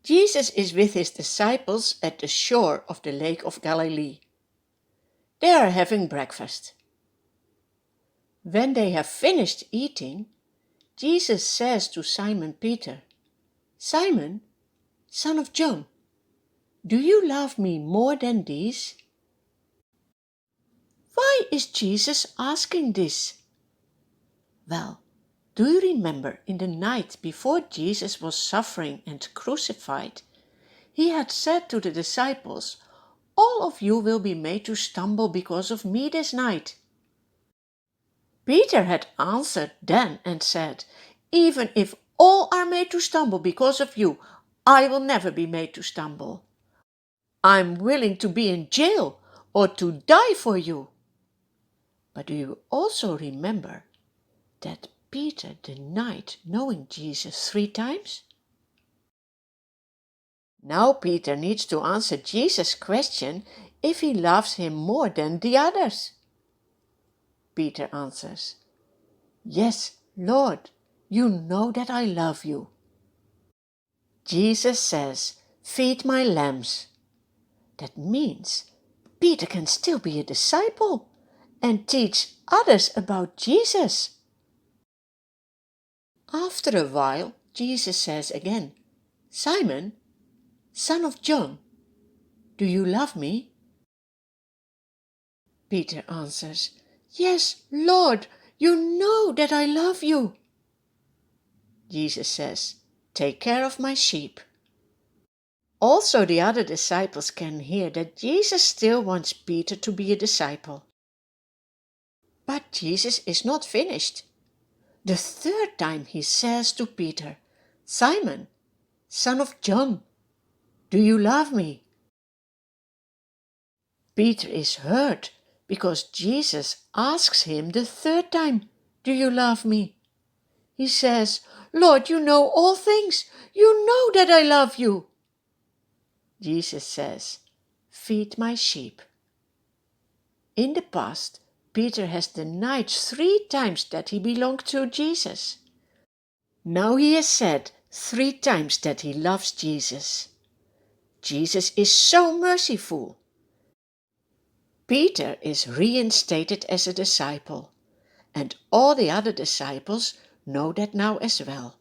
Jesus is with his disciples at the shore of the Lake of Galilee. They are having breakfast. When they have finished eating, Jesus says to Simon Peter, "Simon, son of John, do you love me more than these?" Why is Jesus asking this? Well, do you remember in the night before Jesus was suffering and crucified, he had said to the disciples, "All of you will be made to stumble because of me this night." Peter had answered then and said, "Even if all are made to stumble because of you, I will never be made to stumble. I'm willing to be in jail or to die for you." But do you also remember that Peter denied knowing Jesus 3 times? Now Peter needs to answer Jesus' question if he loves him more than the others. Peter answers, "Yes, Lord, you know that I love you." Jesus says, "Feed my lambs." That means Peter can still be a disciple and teach others about Jesus. After a while, Jesus says again, "Simon, son of John, do you love me?" Peter answers, "Yes, Lord, you know that I love you." Jesus says, "Take care of my sheep." Also, the other disciples can hear that Jesus still wants Peter to be a disciple. But Jesus is not finished. The 3rd time he says to Peter, "Simon, son of John, do you love me?" Peter is hurt because Jesus asks him the 3rd time, "Do you love me?" He says, "Lord, you know all things. You know that I love you." Jesus says, "Feed my sheep." In the past, Peter has denied 3 times that he belonged to Jesus. Now he has said 3 times that he loves Jesus. Jesus is so merciful. Peter is reinstated as a disciple, and all the other disciples know that now as well.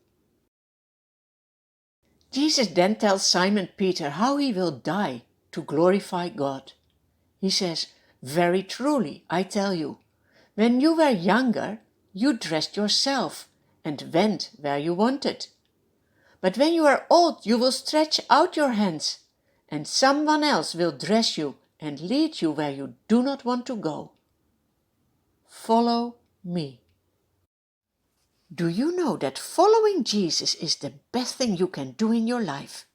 Jesus then tells Simon Peter how he will die to glorify God. He says, "Very truly, I tell you, when you were younger, you dressed yourself and went where you wanted. But when you are old, you will stretch out your hands, and someone else will dress you and lead you where you do not want to go. Follow me." Do you know that following Jesus is the best thing you can do in your life?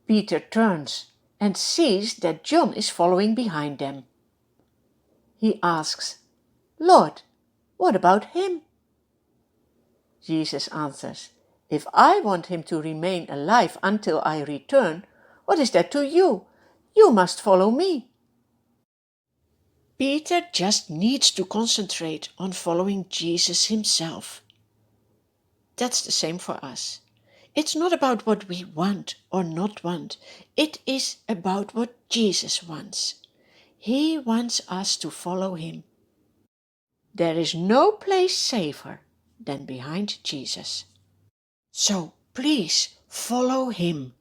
Peter turns and sees that John is following behind them. He asks, "Lord, what about him?" Jesus answers, "If I want him to remain alive until I return, what is that to you? You must follow me." Peter just needs to concentrate on following Jesus himself. That's the same for us. It's not about what we want or not want. It is about what Jesus wants. He wants us to follow him. There is no place safer than behind Jesus. So please follow him.